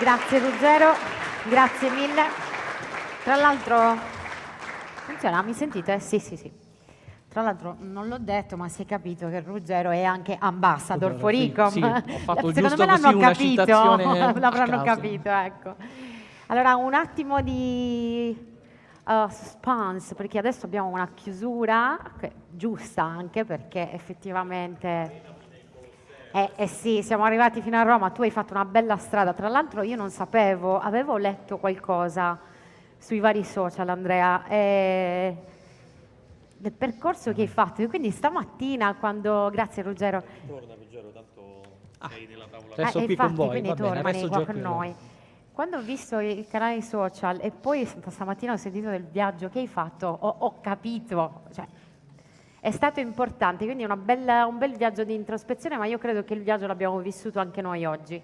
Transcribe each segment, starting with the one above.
Grazie Ruggero, grazie mille. Tra l'altro, funziona, mi sentite? Sì, sì, sì. Tra l'altro non l'ho detto, ma si è capito che Ruggero è anche ambassador for Ecom. Sì, ho fatto Secondo giusto me l'hanno così una capito, citazione l'avranno a caso. capito, ecco. Allora, un attimo di suspense, perché adesso abbiamo una chiusura, giusta anche, perché effettivamente... sì, siamo arrivati fino a Roma, tu hai fatto una bella strada, tra l'altro io non sapevo, avevo letto qualcosa sui vari social, Andrea, del percorso che hai fatto, quindi stamattina quando, grazie Ruggero, Torna Ruggero, tanto sei nella tavola. Adesso qui infatti, con voi, quindi va bene, tornano adesso qua giochi con allora. noi. Quando ho visto i canali social e poi stamattina ho sentito del viaggio che hai fatto, ho capito, cioè, è stato importante, quindi un bel viaggio di introspezione, ma io credo che il viaggio l'abbiamo vissuto anche noi oggi,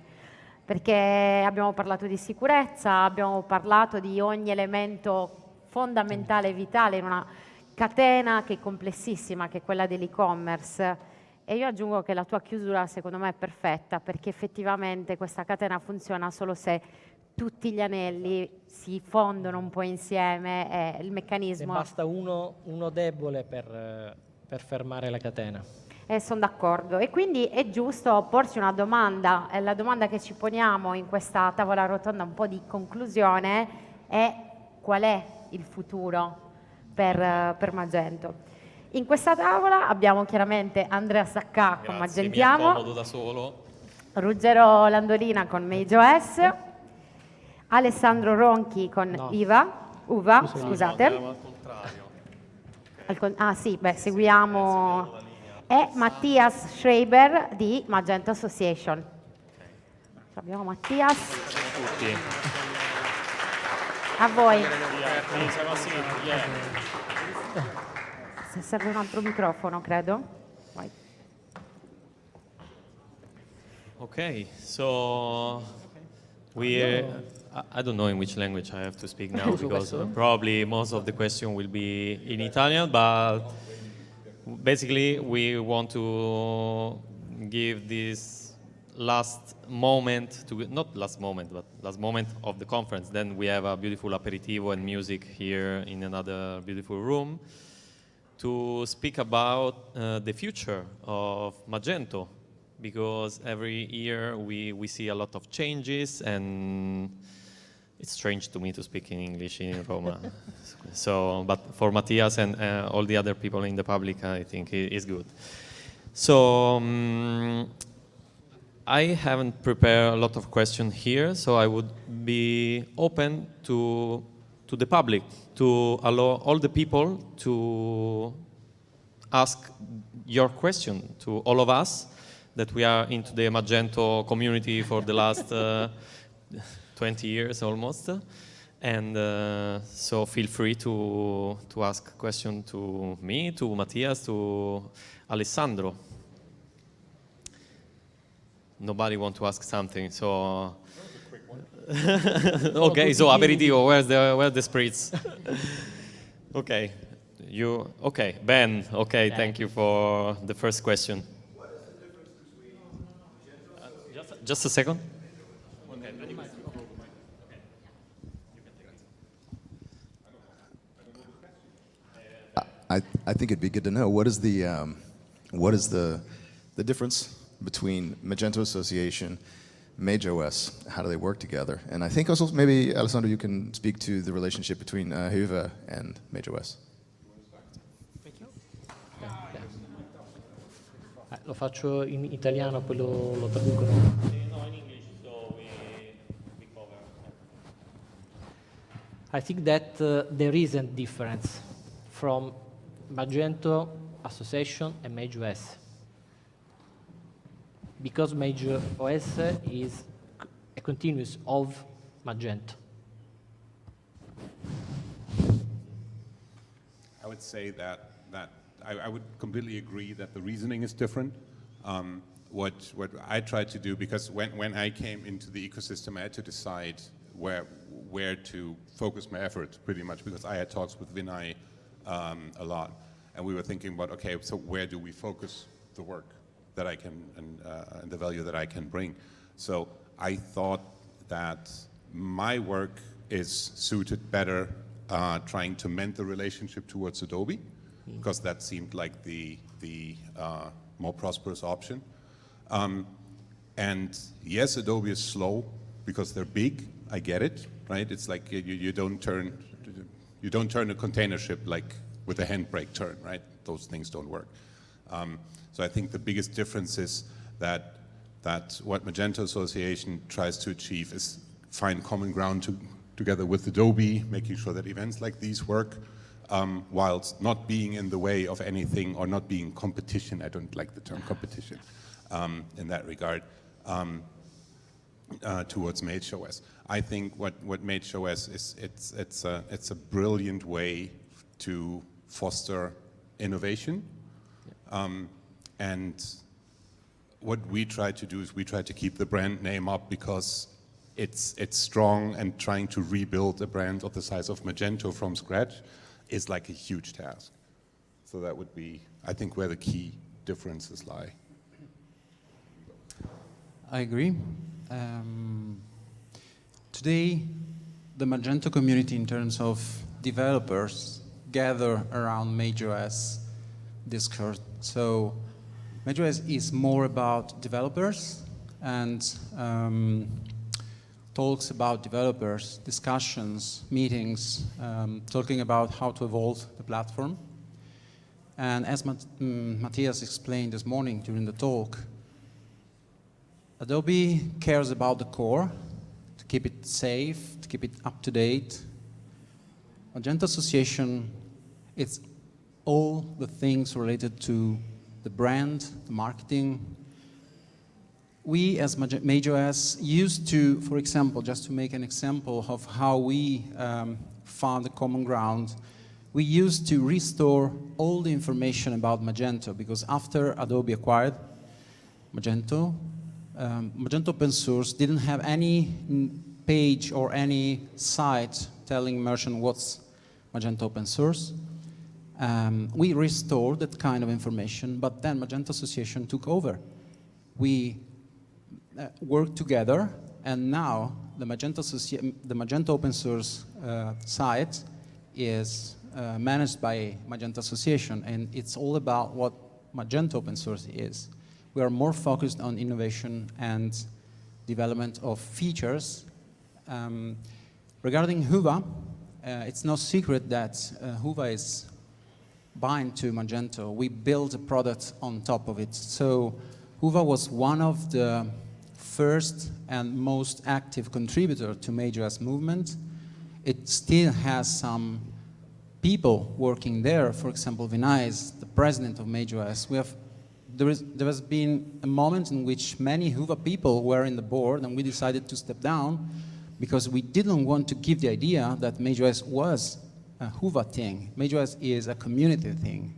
perché abbiamo parlato di sicurezza, abbiamo parlato di ogni elemento fondamentale e vitale in una catena che è complessissima, che è quella dell'e-commerce. E io aggiungo che la tua chiusura secondo me è perfetta, perché effettivamente questa catena funziona solo se tutti gli anelli si fondono un po' insieme e il meccanismo... Ne basta uno debole per fermare la catena. Sono d'accordo. E quindi è giusto porci una domanda. La domanda che ci poniamo in questa tavola rotonda, un po' di conclusione, è qual è il futuro per Magento? In questa tavola abbiamo chiaramente Andrea Saccà con Magentiamo, mi accomodo da solo. Ruggero Landolina con Mage-OS, Alessandro Ronchi con UVA, scusate. Andiamo al contrario. Sì, beh, seguiamo. E Mathias Schreiber di Magento Association. Abbiamo Mathias. Tutti. A voi. Se serve un altro microfono, credo. Vai. Okay, so I don't know in which language I have to speak now because probably most of the question will be in Italian, but basically we want to give this last moment to not last moment but last moment of the conference. Then we have a beautiful aperitivo and music here in another beautiful room to speak about the future of Magento, because every year we see a lot of changes, and it's strange to me to speak in English in Roma. So, but for Mathias and all the other people in the public, I think it is good. So, I haven't prepared a lot of questions here, so I would be open to the public, to allow all the people to ask your question to all of us, that we are into the Magento community for the last 20 years almost. And so feel free to ask a question to me, to Mathias, to Alessandro. Nobody want to ask something, so... Okay, so aperitivo, where's the spritz? Okay, okay, Ben, okay, thank you for the first question. What is the difference between Magento... Just a second. I think it'd be good to know what is the difference between Magento Association, Mage-OS, how do they work together? And I think also maybe Alessandro, you can speak to the relationship between Huva and Mage-OS. Lo faccio in italiano, poi lo traducono. No, in English, so we cover. I think that there is a difference from Magento Association and Mage-OS. Because Mage-OS is a continuous of Magento. I would say that I would completely agree that the reasoning is different. What I tried to do, because when I came into the ecosystem, I had to decide where to focus my efforts, pretty much, because I had talks with Vinay a lot, and we were thinking about, okay, so where do we focus the work that I can and the value that I can bring? So I thought that my work is suited better trying to mend the relationship towards Adobe, because that seemed like the more prosperous option. And yes, Adobe is slow because they're big. I get it, right? It's like you don't turn a container ship like with a handbrake turn, right? Those things don't work. So I think the biggest difference is that what Magento Association tries to achieve is find common ground together with Adobe, making sure that events like these work, whilst not being in the way of anything or not being competition. I don't like the term competition in that regard, towards Mage-OS. I think what Mage-OS is, it's a brilliant way to foster innovation. And what we try to do is we try to keep the brand name up because it's strong, and trying to rebuild a brand of the size of Magento from scratch is like a huge task. So that would be, I think, where the key differences lie. I agree. Today, the Magento community in terms of developers gather around Mage-OS discourse. So Mage-OS is more about developers and talks about developers, discussions, meetings, talking about how to evolve the platform. And as Mathias explained this morning during the talk, Adobe cares about the core, to keep it safe, to keep it up to date. Magento Association, it's all the things related to the brand, the marketing. We as Mage-OS used to, for example, just to make an example of how we found a common ground, we used to restore all the information about Magento, because after Adobe acquired Magento, Magento Open Source didn't have any page or any site telling merchant what's Magento Open Source. We restored that kind of information, but then Magento Association took over. We worked together, and now the Magento Open Source site is managed by Magento Association, and it's all about what Magento Open Source is. We are more focused on innovation and development of features. Regarding Huva, it's no secret that Huva is bind to Magento. We built a product on top of it. So Huva was one of the first and most active contributor to Mage-OS movement. It still has some people working there. For example, Vinay is the president of Mage-OS. There has been a moment in which many Huva people were in the board, and we decided to step down because we didn't want to give the idea that Mage-OS was a Huva thing. Mage-OS is a community thing.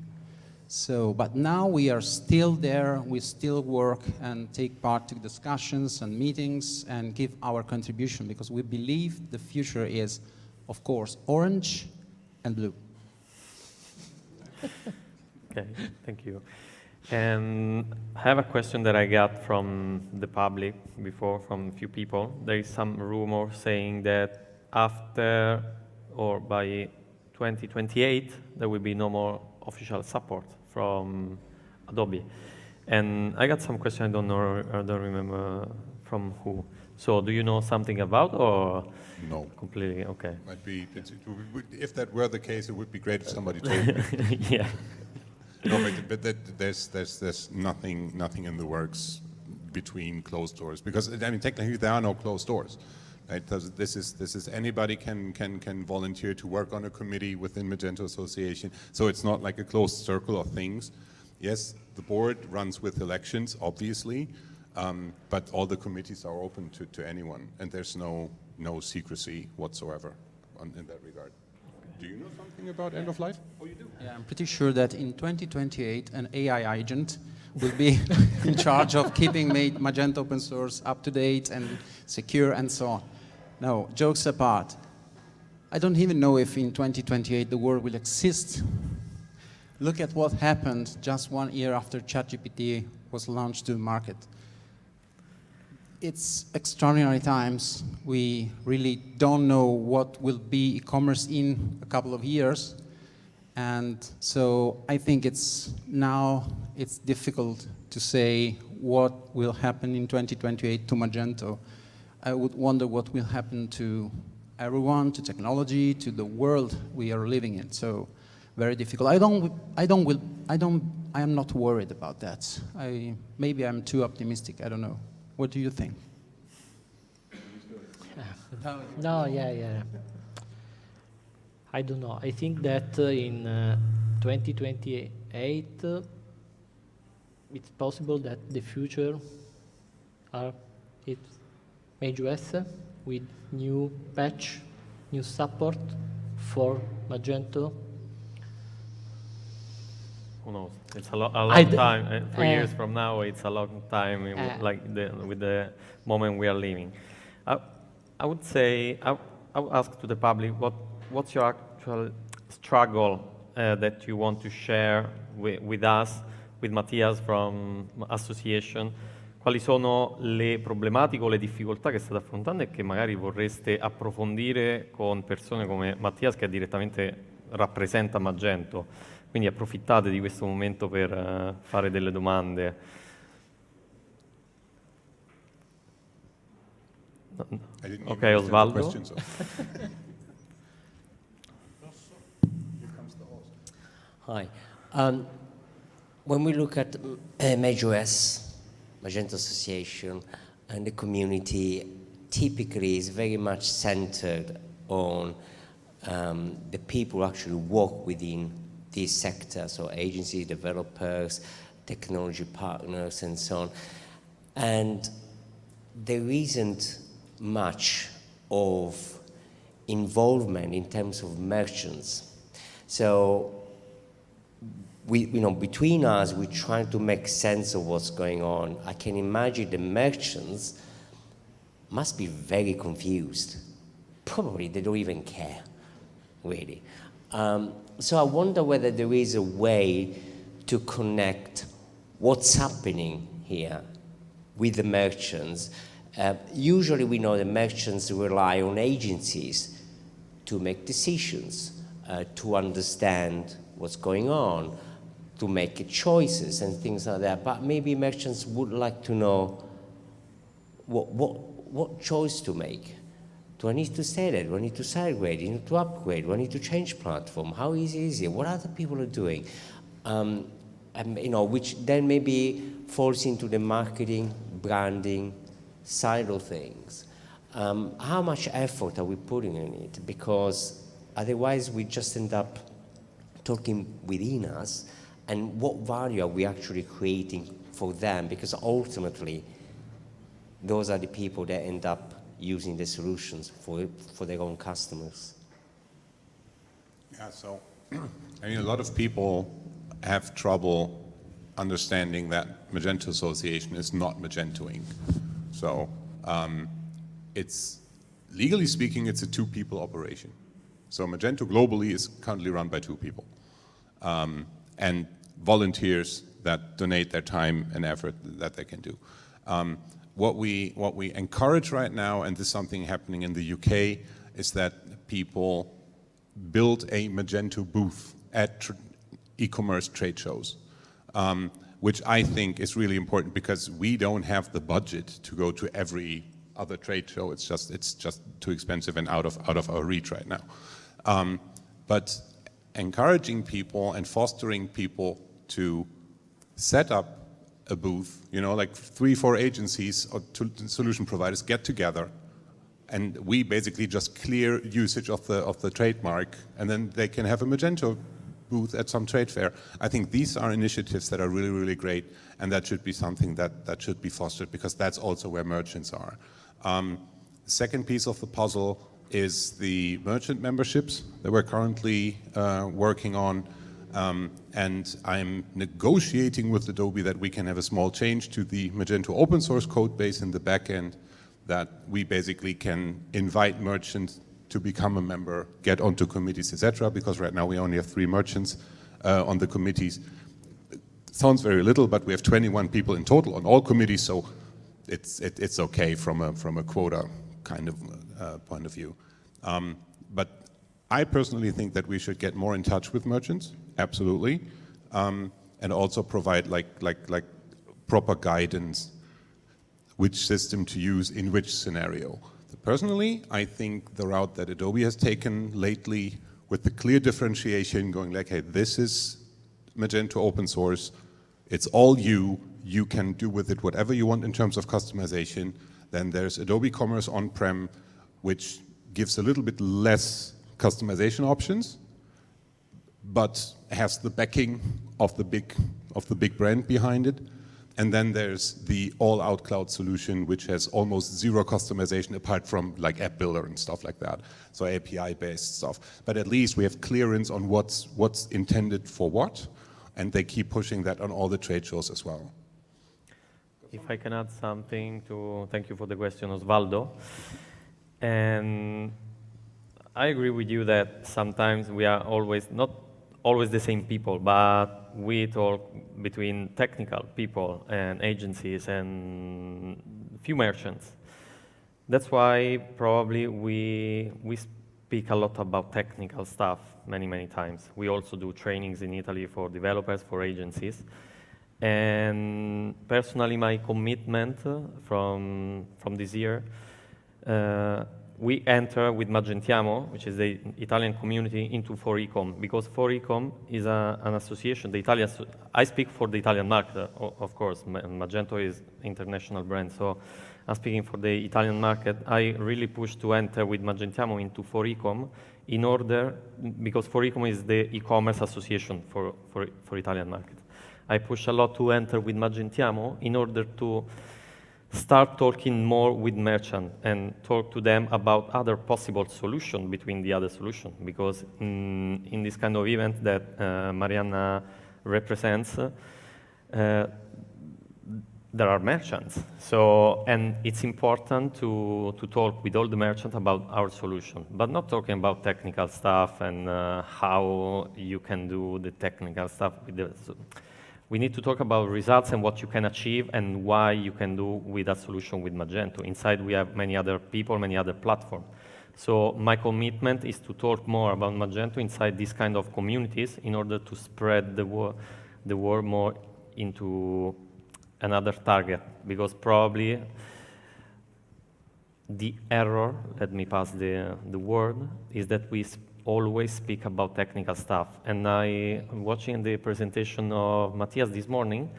So, but now we are still there, we still work and take part in discussions and meetings and give our contribution, because we believe the future is, of course, orange and blue. Okay, thank you. And I have a question that I got from the public before, from a few people. There is some rumor saying that after or by 2028, there will be no more official support from Adobe. And I got some question, I don't know, I don't remember from who. So do you know something about, or? No. Completely, okay. Might be, if that were the case, it would be great if somebody told me. Yeah. No, but there's nothing in the works between closed doors, because I mean technically there are no closed doors, right? This is anybody can volunteer to work on a committee within Magento Association, so it's not like a closed circle of things. Yes, the board runs with elections, obviously, but all the committees are open to anyone, and there's no secrecy whatsoever in that regard. Do you know something about end of life? Oh, you do? Yeah, I'm pretty sure that in 2028, an AI agent will be in charge of keeping Magento Open Source up to date and secure and so on. No, jokes apart. I don't even know if in 2028 the world will exist. Look at what happened just 1 year after ChatGPT was launched to the market. it's extraordinary times. We really don't know what will be e-commerce in a couple of years. And so I think it's difficult to say what will happen in 2028 to Magento. I would wonder what will happen to everyone, to technology, to the world we are living in. So very difficult. I am not worried about that. Maybe I'm too optimistic. I don't know. What do you think? No, yeah. I don't know. I think that in 2028, it's possible that the future it's Mage-OS with new patch, new support for Magento. Who knows? It's a long time. 3 years from now, it's a long time. With the moment we are living. I would say I would ask to the public what's your actual struggle that you want to share with us, with Mathias from Association. Quali sono le problematiche o le difficoltà che state affrontando e che magari vorreste approfondire con persone come Mathias, che direttamente rappresenta Magento? Quindi approfittate di questo momento per fare delle domande. Ok, Osvaldo. Hi. When we look at Mage-OS, Magento Association, and the community, typically is very much centered on the people who actually work within this sector, so agencies, developers, technology partners, and so on. And there isn't much of involvement in terms of merchants. So between us, we're trying to make sense of what's going on. I can imagine the merchants must be very confused. Probably they don't even care, really. So I wonder whether there is a way to connect what's happening here with the merchants. Usually we know the merchants rely on agencies to make decisions, to understand what's going on, to make choices and things like that. But maybe merchants would like to know what choice to make. Do I need to stay there? Do I need to sidegrade? Do I need to upgrade? Do I need to change platform? How easy is it? What other people are doing? Which then maybe falls into the marketing, branding side of things. How much effort are we putting in it? Because otherwise we just end up talking within us, and what value are we actually creating for them? Because ultimately, those are the people that end up using the solutions for their own customers. Yeah, so a lot of people have trouble understanding that Magento Association is not Magentoing. So it's, legally speaking, it's a two-people operation. So Magento globally is currently run by 2 people. And volunteers that donate their time and effort that they can do. What we encourage right now, and this is something happening in the UK, is that people build a Magento booth at e-commerce trade shows, which I think is really important because we don't have the budget to go to every other trade show. It's just too expensive and out of our reach right now. But encouraging people and fostering people to set up a booth, like 3-4 agencies or solution providers get together, and we basically just clear usage of the trademark, and then they can have a Magento booth at some trade fair. I think these are initiatives that are really, really great, and that should be something that should be fostered, because that's also where merchants are. Second piece of the puzzle is the merchant memberships that we're currently working on. And I'm negotiating with Adobe that we can have a small change to the Magento open source code base in the back end, that we basically can invite merchants to become a member, get onto committees, etc. Because right now we only have 3 merchants on the committees. Sounds very little, but we have 21 people in total on all committees, so it's okay from a quota kind of point of view. But I personally think that we should get more in touch with merchants, absolutely, and also provide like proper guidance, which system to use in which scenario. Personally, I think the route that Adobe has taken lately, with the clear differentiation, going like, hey, this is Magento open source, it's all you can do with it whatever you want in terms of customization. Then there's Adobe Commerce on-prem, which gives a little bit less customization options, but has the backing of the big brand behind it. And then there's the all-out cloud solution, which has almost zero customization apart from like app builder and stuff like that. So API-based stuff. But at least we have clearance on what's intended for what, and they keep pushing that on all the trade shows as well. If I can add something thank you for the question, Osvaldo. And I agree with you that sometimes we are not always the same people, but we talk between technical people and agencies and few merchants. That's why probably we speak a lot about technical stuff many times. We also do trainings in Italy for developers, for agencies. And personally, my commitment from this year, we enter with Magentiamo, which is the Italian community, into 4Ecom, because 4Ecom is an association. I speak for the Italian market, of course. Magento is international brand, so I'm speaking for the Italian market. I really push to enter with Magentiamo into 4Ecom in order, because 4Ecom is the e-commerce association for Italian market. I push a lot to enter with Magentiamo in order to start talking more with merchants and talk to them about other possible solutions between the other solutions. Because in this kind of event that Mariana represents, there are merchants. So, and it's important to talk with all the merchants about our solution, but not talking about technical stuff and how you can do the technical stuff with the. We need to talk about results and what you can achieve and why you can do with that solution with Magento. Inside we have many other people, many other platforms. So my commitment is to talk more about Magento inside these kind of communities in order to spread the word more into another target. Because probably the error, let me pass the word, is that we always speak about technical stuff. And watching the presentation of Mathias this morning,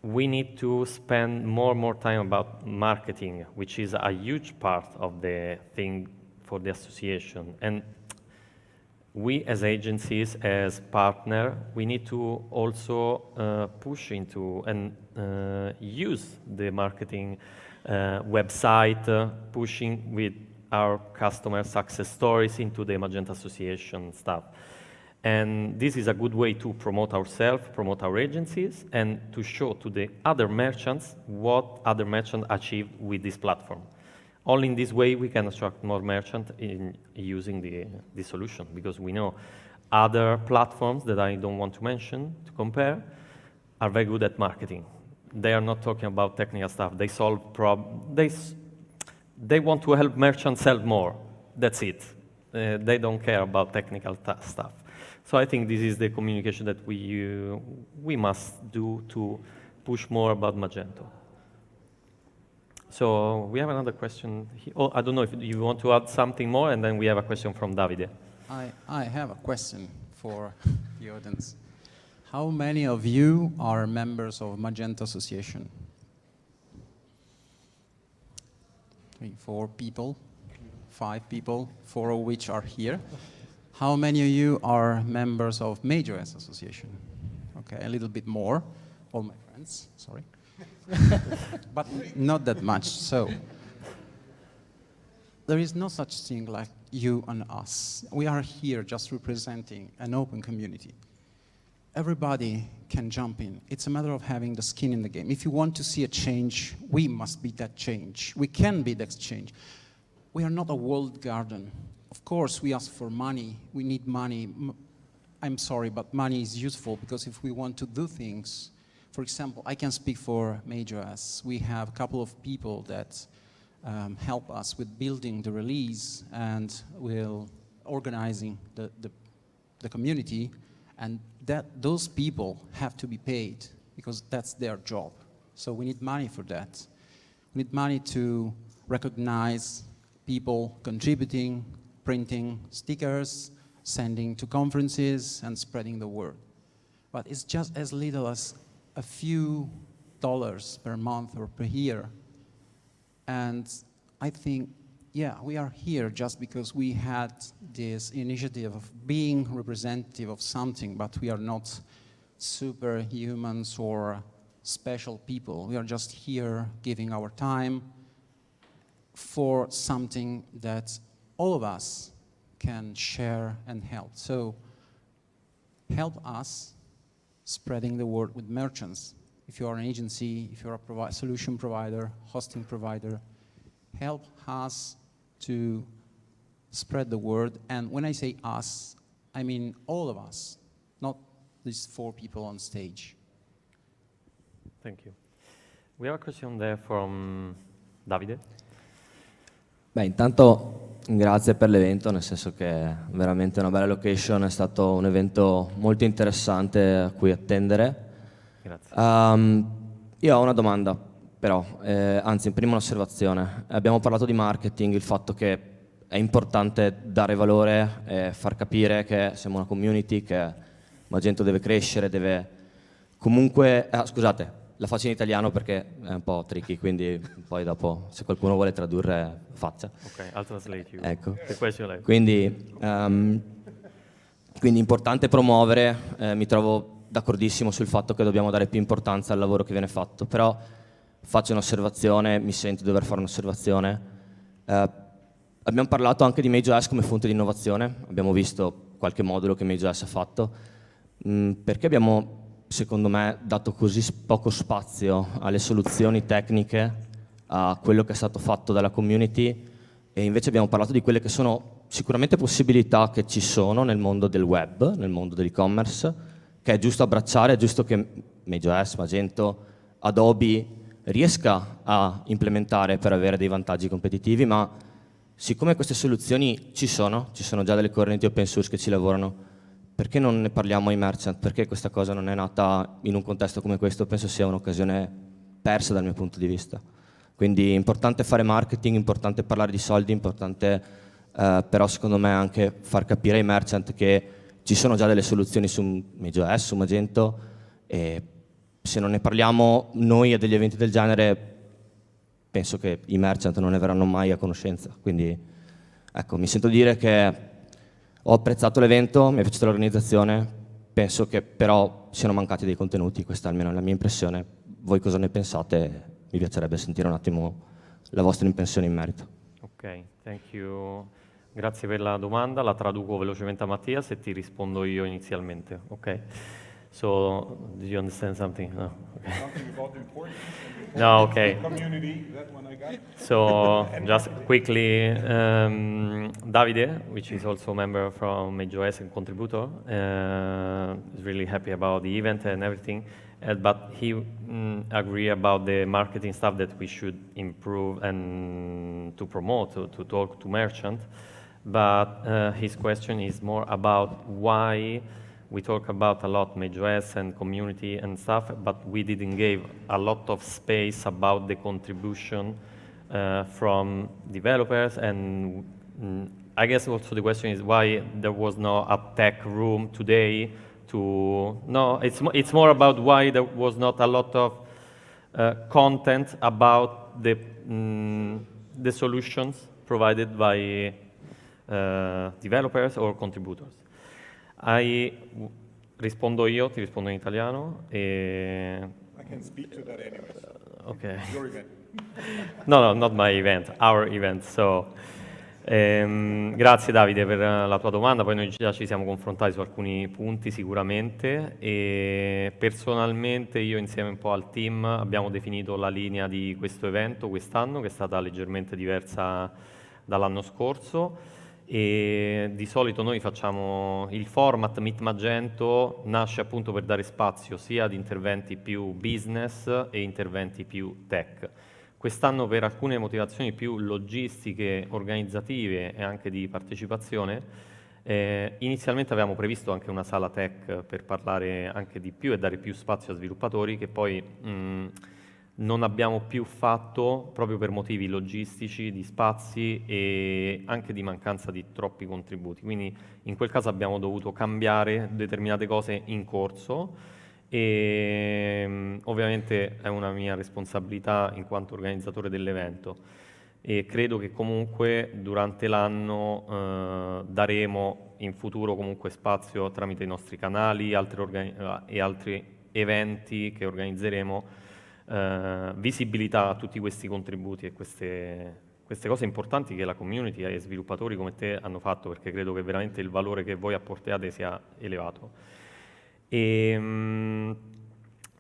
we need to spend more time about marketing, which is a huge part of the thing for the association. And we as agencies, as partner, we need to also push into and use the marketing website, pushing with our customer success stories into the Magento Association stuff. And this is a good way to promote ourselves, promote our agencies, and to show to the other merchants what other merchants achieved with this platform. Only in this way we can attract more merchants in using the solution, because we know other platforms that I don't want to mention, to compare, are very good at marketing. They are not talking about technical stuff. They solve problems. They want to help merchants sell more. That's it. They don't care about technical stuff. So I think this is the communication that we must do to push more about Magento. So we have another question. Oh, I don't know if you want to add something more, and then we have a question from Davide. I have a question for the audience. How many of you are members of Magento Association? 3, 4 people, 5 people, 4 of which are here. How many of you are members of Mage-OS Association? Okay, a little bit more. All my friends, sorry. But not that much. So there is no such thing like you and us. We are here just representing an open community. Everybody can jump in. It's a matter of having the skin in the game. If you want to see a change, we must be that change. We can be that change. We are not a walled garden. Of course, we ask for money. We need money. I'm sorry, but money is useful, because if we want to do things For example, I can speak for Mage-OS. We have a couple of people that help us with building the release and will organizing the community, and those people have to be paid because that's their job. So we need money for that. We need money to recognize people contributing, printing stickers, sending to conferences, and spreading the word. But it's just as little as a few dollars per month or per year. And I think, yeah, we are here just because we had this initiative of being representative of something, but we are not superhumans or special people. We are just here giving our time for something that all of us can share and help. So help us spreading the word with merchants. If you are an agency, if you're a solution provider, hosting provider, help us to spread the word. And when I say us, I mean all of us, not these 4 people on stage. Thank you. We have a question there from Davide. Beh, intanto grazie per l'evento, nel senso che è veramente una bella location, è stato un evento molto interessante a cui attendere. Grazie. Io ho una domanda, però, anzi, prima un'osservazione. Abbiamo parlato di marketing, il fatto che è importante dare valore e far capire che siamo una community, che Magento deve crescere, deve comunque... scusate, la faccio in italiano perché è un po' tricky, quindi poi dopo, se qualcuno vuole tradurre, faccia. Ok, I'll translate you. Ecco. The question later. Quindi importante promuovere, mi trovo d'accordissimo sul fatto che dobbiamo dare più importanza al lavoro che viene fatto, però faccio un'osservazione, mi sento di dover fare un'osservazione. Abbiamo parlato anche di Mage-OS come fonte di innovazione, abbiamo visto qualche modulo che Mage-OS ha fatto, perché abbiamo, secondo me, dato così poco spazio alle soluzioni tecniche, a quello che è stato fatto dalla community, e invece abbiamo parlato di quelle che sono sicuramente possibilità che ci sono nel mondo del web, nel mondo dell'e-commerce, che è giusto abbracciare, è giusto che Mage-OS, Magento, Adobe riesca a implementare per avere dei vantaggi competitivi, ma siccome queste soluzioni ci sono già delle correnti open source che ci lavorano, perché non ne parliamo ai merchant? Perché questa cosa non è nata in un contesto come questo? Penso sia un'occasione persa dal mio punto di vista. Quindi è importante fare marketing, importante parlare di soldi, importante però secondo me anche far capire ai merchant che ci sono già delle soluzioni su Mage-OS, su Magento, e se non ne parliamo noi a degli eventi del genere, penso che i merchant non ne verranno mai a conoscenza. Quindi ecco, mi sento dire che ho apprezzato l'evento, mi è piaciuta l'organizzazione, penso che però siano mancati dei contenuti, questa almeno è la mia impressione. Voi cosa ne pensate? Mi piacerebbe sentire un attimo la vostra impressione in merito. Ok, thank you. Grazie per la domanda, la traduco velocemente a Mattias e ti rispondo io inizialmente. Ok. So, did you understand something? No. Okay. Something about the importance of No, okay. community, that one I got. So, just quickly, Davide, which is also a member from Mage-OS and contributor, is really happy about the event and everything, but he agree about the marketing stuff that we should improve and to promote, to talk to merchant. But his question is more about why we talk about a lot Mage-OS and community and stuff, but we didn't give a lot of space about the contribution from developers. And I guess also the question is why there was no a tech room today to... No, it's more about why there was not a lot of content about the solutions provided by developers or contributors. Rispondo io, ti rispondo in italiano. I can speak to that anyway. Okay. Your event. No, not my event, our event. So, grazie Davide per la tua domanda, poi noi già ci siamo confrontati su alcuni punti sicuramente e personalmente io insieme un po' al team abbiamo definito la linea di questo evento quest'anno che è stata leggermente diversa dall'anno scorso e di solito noi facciamo il format Meet Magento, nasce appunto per dare spazio sia ad interventi più business e interventi più tech. Quest'anno per alcune motivazioni più logistiche, organizzative e anche di partecipazione, inizialmente avevamo previsto anche una sala tech per parlare anche di più e dare più spazio a sviluppatori, che poi non abbiamo più fatto proprio per motivi logistici, di spazi e anche di mancanza di troppi contributi. Quindi in quel caso abbiamo dovuto cambiare determinate cose in corso e ovviamente è una mia responsabilità in quanto organizzatore dell'evento e credo che comunque durante l'anno daremo in futuro comunque spazio tramite i nostri canali e altri eventi che organizzeremo, visibilità a tutti questi contributi e queste cose importanti che la community e sviluppatori come te hanno fatto, perché credo che veramente il valore che voi apportate sia elevato.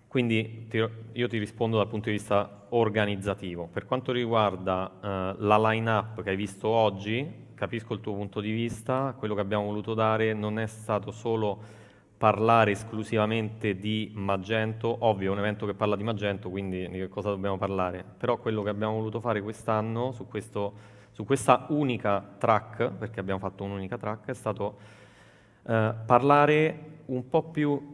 Quindi io ti rispondo dal punto di vista organizzativo. Per quanto riguarda la line-up che hai visto oggi, capisco il tuo punto di vista, quello che abbiamo voluto dare non è stato solo parlare esclusivamente di Magento, ovvio è un evento che parla di Magento, quindi di che cosa dobbiamo parlare, però quello che abbiamo voluto fare quest'anno su questa unica track, perché abbiamo fatto un'unica track, è stato parlare un po' più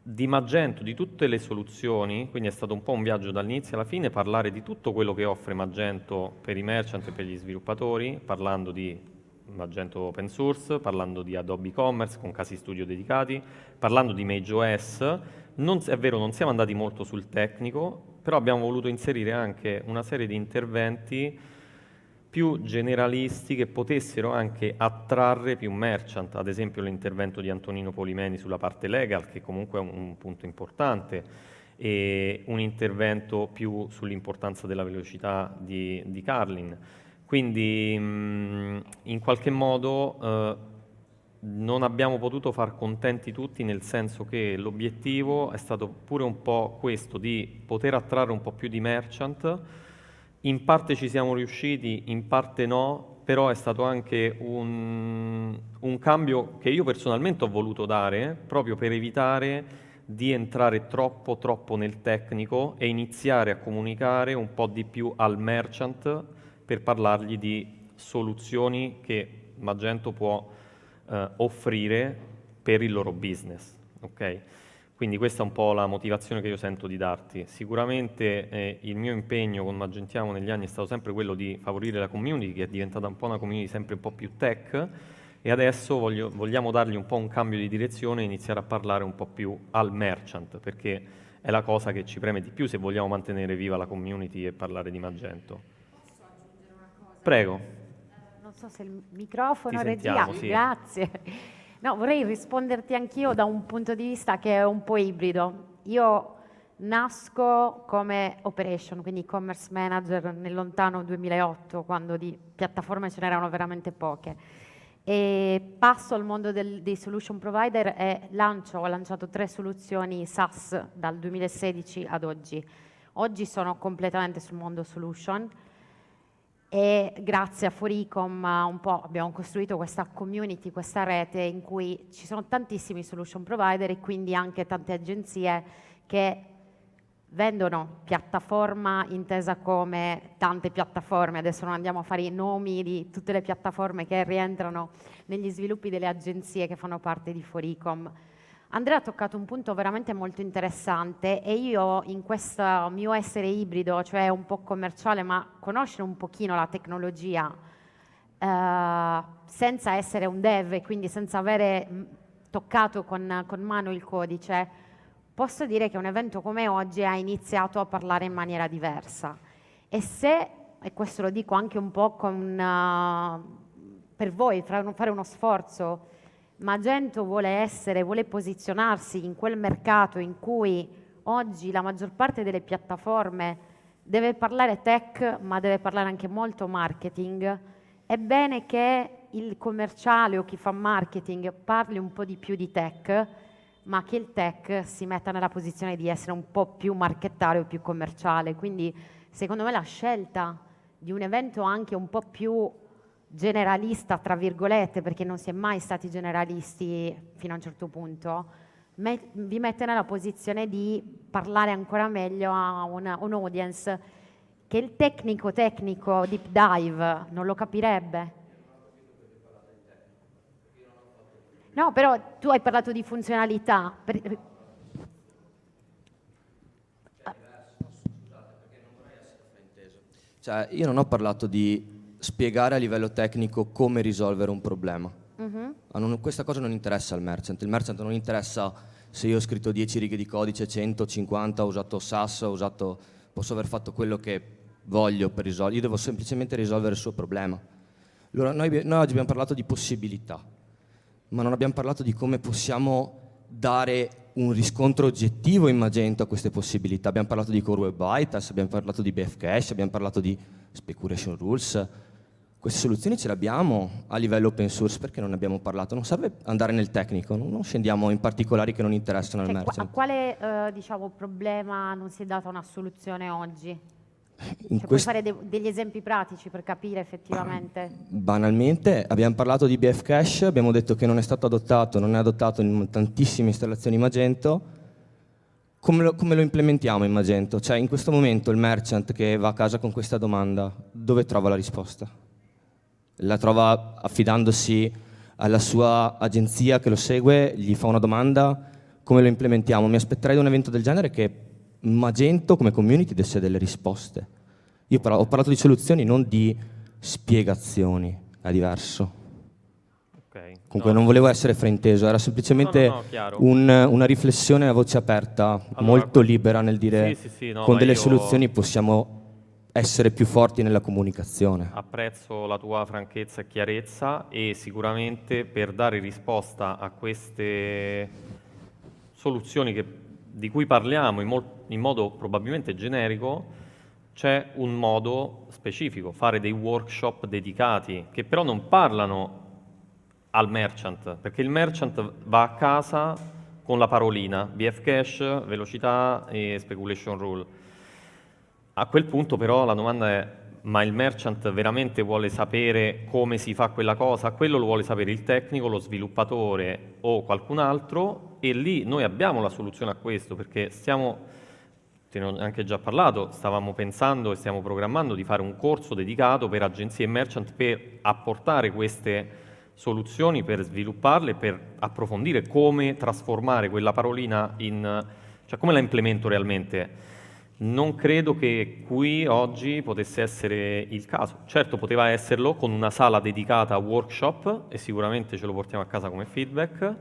di Magento, di tutte le soluzioni, quindi è stato un po' un viaggio dall'inizio alla fine, parlare di tutto quello che offre Magento per i merchant e per gli sviluppatori, parlando di Magento open source, parlando di Adobe Commerce con casi studio dedicati, parlando di Mage-OS. È vero, non siamo andati molto sul tecnico, però abbiamo voluto inserire anche una serie di interventi più generalisti che potessero anche attrarre più merchant, ad esempio l'intervento di Antonino Polimeni sulla parte legal, che comunque è un punto importante, e un intervento più sull'importanza della velocità di Carlin. Quindi in qualche modo non abbiamo potuto far contenti tutti, nel senso che l'obiettivo è stato pure un po' questo, di poter attrarre un po' più di merchant. In parte ci siamo riusciti, in parte no, però è stato anche un cambio che io personalmente ho voluto dare proprio per evitare di entrare troppo nel tecnico e iniziare a comunicare un po' di più al merchant per parlargli di soluzioni che Magento può offrire per il loro business. Okay? Quindi questa è un po' la motivazione che io sento di darti. Sicuramente il mio impegno con Magentiamo negli anni è stato sempre quello di favorire la community, che è diventata un po' una community sempre un po' più tech, e adesso vogliamo dargli un po' un cambio di direzione e iniziare a parlare un po' più al merchant, perché è la cosa che ci preme di più se vogliamo mantenere viva la community e parlare di Magento. Posso aggiungere una cosa? Prego. Non so se il microfono Ti regia, sentiamo, sì. Grazie. No, vorrei risponderti anch'io da un punto di vista che è un po' ibrido. Io nasco come operation, quindi commerce manager nel lontano 2008, quando di piattaforme ce n'erano veramente poche. E passo al mondo dei solution provider e ho lanciato 3 soluzioni SaaS dal 2016 ad oggi. Oggi sono completamente sul mondo solution. E grazie a Foricom un po' abbiamo costruito questa community, questa rete in cui ci sono tantissimi solution provider e quindi anche tante agenzie che vendono piattaforma intesa come tante piattaforme. Adesso non andiamo a fare i nomi di tutte le piattaforme che rientrano negli sviluppi delle agenzie che fanno parte di Foricom. Andrea ha toccato un punto veramente molto interessante e io in questo mio essere ibrido, cioè un po' commerciale ma conoscere un pochino la tecnologia senza essere un dev e quindi senza avere toccato con mano il codice, posso dire che un evento come oggi ha iniziato a parlare in maniera diversa. E questo lo dico anche un po' per voi, fare uno sforzo. Magento vuole posizionarsi in quel mercato in cui oggi la maggior parte delle piattaforme deve parlare tech, ma deve parlare anche molto marketing. È bene che il commerciale o chi fa marketing parli un po' di più di tech, ma che il tech si metta nella posizione di essere un po' più marchettario, più commerciale. Quindi, secondo me, la scelta di un evento anche un po' più generalista, tra virgolette, perché non si è mai stati generalisti fino a un certo punto, vi mette nella posizione di parlare ancora meglio a un audience che il tecnico deep dive non lo capirebbe. No, però tu hai parlato di funzionalità. Cioè, io non ho parlato di spiegare a livello tecnico come risolvere un problema. Questa cosa non interessa al merchant. Il merchant non interessa se io ho scritto 10 righe di codice, 150, ho usato SAS, posso aver fatto quello che voglio per risolvere. Io devo semplicemente risolvere il suo problema. Allora, noi oggi abbiamo parlato di possibilità, ma non abbiamo parlato di come possiamo dare un riscontro oggettivo in Magento a queste possibilità. Abbiamo parlato di Core Web Vitals, abbiamo parlato di BF Cache, abbiamo parlato di Speculation Rules. Queste soluzioni ce le abbiamo a livello open source, perché non ne abbiamo parlato? Non serve andare nel tecnico, non scendiamo in particolari che non interessano al merchant. A quale problema non si è data una soluzione oggi? Puoi fare degli esempi pratici per capire effettivamente? Banalmente abbiamo parlato di BF Cache, abbiamo detto che non è stato adottato, non è adottato in tantissime installazioni Magento. Come lo implementiamo in Magento? Cioè, in questo momento il merchant che va a casa con questa domanda, dove trova la risposta? La trova affidandosi alla sua agenzia che lo segue, gli fa una domanda, come lo implementiamo? Mi aspetterei da un evento del genere che Magento come community desse delle risposte. Io ho parlato di soluzioni, non di spiegazioni, è diverso. Okay. Comunque non volevo essere frainteso, era semplicemente una riflessione a voce aperta, molto libera nel dire con delle soluzioni possiamo essere più forti nella comunicazione. Apprezzo la tua franchezza e chiarezza, e sicuramente per dare risposta a queste soluzioni di cui parliamo in modo probabilmente generico, c'è un modo specifico, fare dei workshop dedicati che però non parlano al merchant, perché il merchant va a casa con la parolina BF Cache, velocità e speculation rule. A quel punto però la domanda è: ma il merchant veramente vuole sapere come si fa quella cosa? Quello lo vuole sapere il tecnico, lo sviluppatore o qualcun altro, e lì noi abbiamo la soluzione a questo, perché te ne ho anche già parlato, stavamo pensando e stiamo programmando di fare un corso dedicato per agenzie e merchant per apportare queste soluzioni, per svilupparle, per approfondire come trasformare quella parolina cioè come la implemento realmente. Non credo che qui oggi potesse essere il caso. Certo, poteva esserlo con una sala dedicata a workshop, e sicuramente ce lo portiamo a casa come feedback.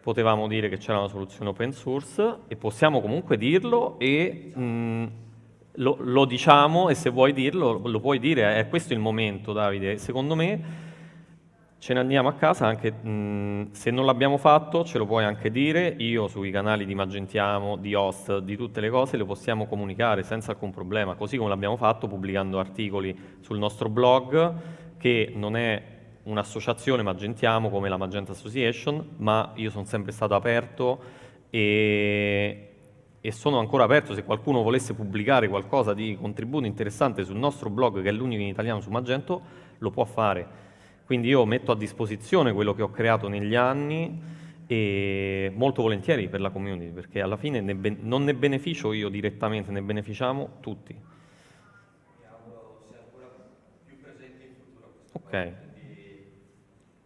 Potevamo dire che c'era una soluzione open source, e possiamo comunque dirlo, e lo diciamo, e se vuoi dirlo lo puoi dire. È questo il momento, Davide. Secondo me ce ne andiamo a casa, anche se non l'abbiamo fatto ce lo puoi anche dire. Io sui canali di Magentiamo, di host, di tutte le cose le possiamo comunicare senza alcun problema, così come l'abbiamo fatto pubblicando articoli sul nostro blog, che non è un'associazione Magentiamo come la Magento Association, ma io sono sempre stato aperto e sono ancora aperto. Se qualcuno volesse pubblicare qualcosa di contributo interessante sul nostro blog, che è l'unico in italiano su Magento, lo può fare. Quindi io metto a disposizione quello che ho creato negli anni, e molto volentieri per la community, perché alla fine non ne beneficio io direttamente, ne beneficiamo tutti. Mi auguro sia ancora più presente in futuro. Ok.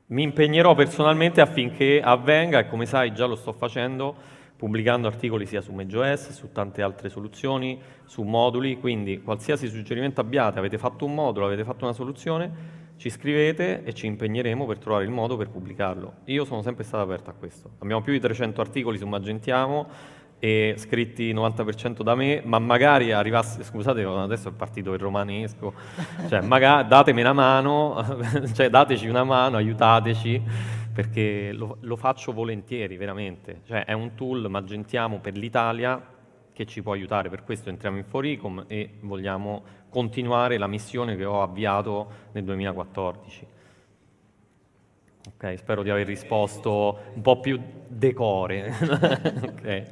Mi impegnerò personalmente affinché avvenga, e come sai già lo sto facendo, pubblicando articoli sia su Mage-OS, su tante altre soluzioni, su moduli. Quindi qualsiasi suggerimento abbiate, avete fatto un modulo, avete fatto una soluzione, ci scrivete e ci impegneremo per trovare il modo per pubblicarlo. Io sono sempre stato aperto a questo. Abbiamo più di 300 articoli su Magentiamo, e scritti 90% da me, ma magari arrivasse, scusate, adesso è partito il romanesco, cioè magari datemi una mano, cioè dateci una mano, aiutateci, perché lo faccio volentieri, veramente. Cioè è un tool Magentiamo per l'Italia che ci può aiutare. Per questo entriamo in Foricom e vogliamo continuare la missione che ho avviato nel 2014. Ok, spero di aver risposto un po' più decore. Okay.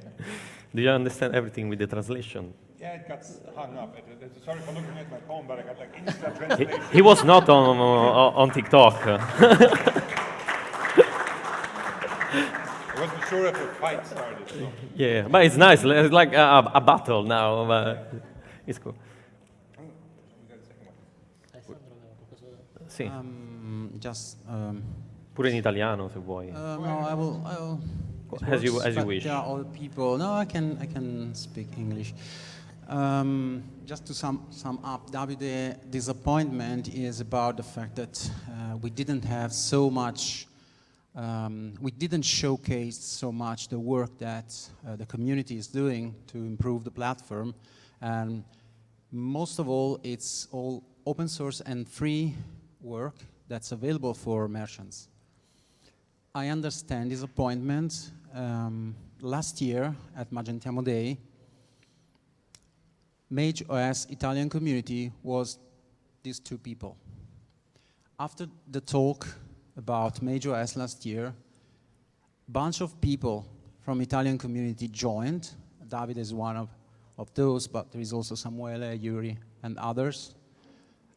Do you understand everything with the translation? Yeah, it got hung up. Sorry for looking at my phone, but I got like instant translation. He was not on TikTok. I wasn't sure if a fight started. So. Yeah, but it's nice. It's like a battle now. But it's cool. Sì. Pure in italiano, se vuoi. No, I will. As you wish. There are other people. No, I can speak English. Just to sum up, Davide, disappointment is about the fact that we didn't have so much. We didn't showcase so much the work that the community is doing to improve the platform, and most of all, it's all open source and free work that's available for merchants. I understand disappointment. Last year at Magentiamo Day, Mage-OS Italian community was these two people. After the talk about Mage-OS last year, a bunch of people from Italian community joined. David is one of those, but there is also Samuele, Yuri, and others.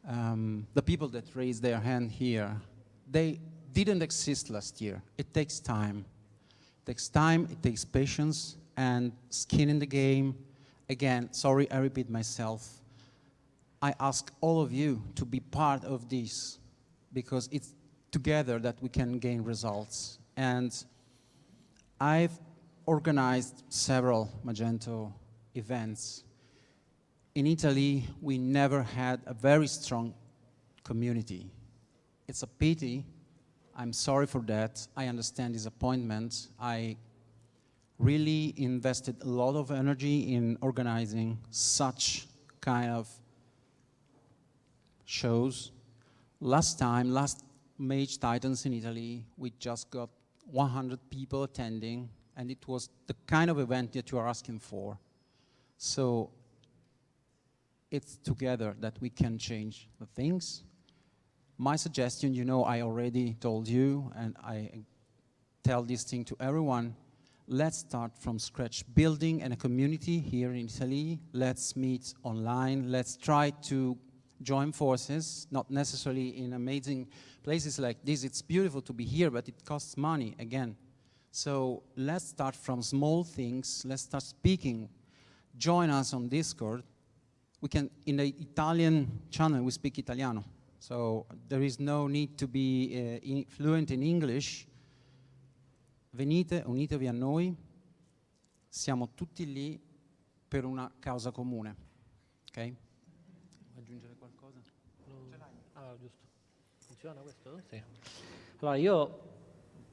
The people that raised their hand here, they didn't exist last year. It takes time. It takes time, it takes patience, and skin in the game. Again, sorry, I repeat myself. I ask all of you to be part of this, because it's together that we can gain results. And I've organized several Magento events. In Italy, we never had a very strong community. It's a pity. I'm sorry for that. I understand disappointment. I really invested a lot of energy in organizing such kind of shows. Last Mage Titans in Italy, we just got 100 people attending, and it was the kind of event that you are asking for. So it's together that we can change the things. My suggestion, you know, I already told you, and I tell this thing to everyone, let's start from scratch, building a community here in Italy. Let's meet online. Let's try to join forces, not necessarily in amazing places like this. It's beautiful to be here, but it costs money, again. So let's start from small things. Let's start speaking. Join us on Discord. We can, in the Italian channel, we speak Italiano. So there is no need to be fluent in English. Venite, unitevi a noi. Siamo tutti lì per una causa comune. Ok? Vuoi aggiungere qualcosa? Ce l'hai? Ah, giusto. Funziona questo? Sì. Allora, io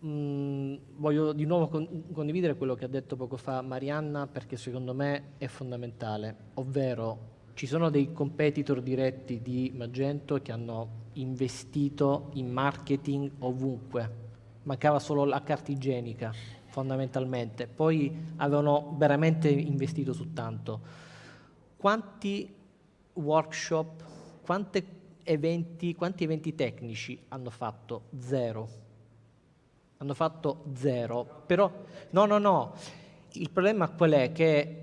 voglio di nuovo condividere quello che ha detto poco fa Marianna, perché secondo me è fondamentale, ovvero ci sono dei competitor diretti di Magento che hanno investito in marketing ovunque, mancava solo la carta igienica fondamentalmente, poi avevano veramente investito su tanto. Quanti workshop, quanti eventi tecnici hanno fatto? Zero. Hanno fatto zero, però no, il problema qual è? Che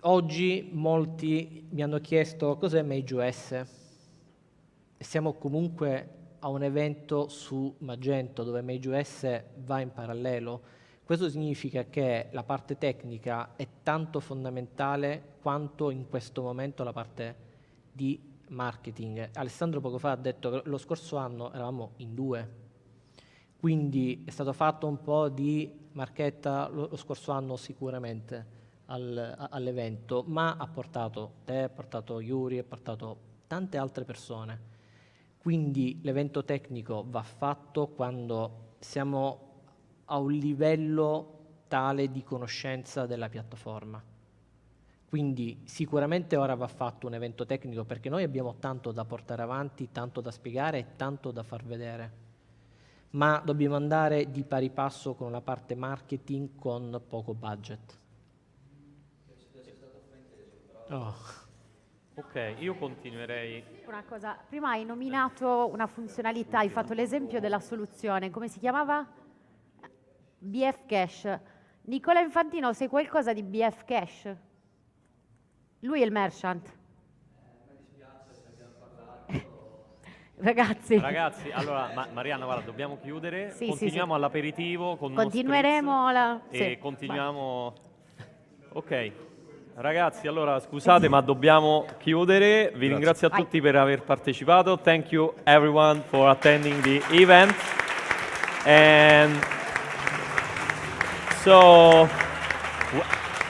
oggi molti mi hanno chiesto cos'è Mage-OS e siamo comunque a un evento su Magento dove Mage-OS va in parallelo. Questo significa che la parte tecnica è tanto fondamentale quanto in questo momento la parte di marketing. Alessandro poco fa ha detto che lo scorso anno eravamo in 2, quindi è stato fatto un po' di marchetta lo scorso anno sicuramente all'evento, ma ha portato te, ha portato Yuri, ha portato tante altre persone. Quindi l'evento tecnico va fatto quando siamo a un livello tale di conoscenza della piattaforma. Quindi sicuramente ora va fatto un evento tecnico perché noi abbiamo tanto da portare avanti, tanto da spiegare e tanto da far vedere. Ma dobbiamo andare di pari passo con una parte marketing con poco budget. Oh. Ok, io continuerei. Una cosa, prima hai nominato una funzionalità, hai fatto l'esempio della soluzione, come si chiamava? BF Cache. Nicola Infantino, sai qualcosa di BF Cache? Lui è il merchant. Ragazzi, allora Marianna, guarda, dobbiamo chiudere. Sì, Continuiamo sì. all'aperitivo con uno Continueremo spritz e sì, continuiamo. Ok. Ragazzi, allora scusate, ma dobbiamo chiudere. Vi ringrazio a tutti per aver partecipato. Thank you everyone for attending the event. And so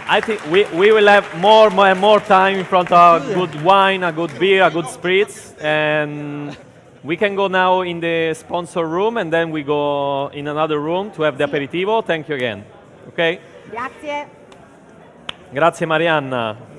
I think we will have more and more time in front of a good wine, a good beer, a good spritz, and we can go now in the sponsor room and then we go in another room to have the aperitivo. Thank you again. Okay? grazie. Grazie Marianna.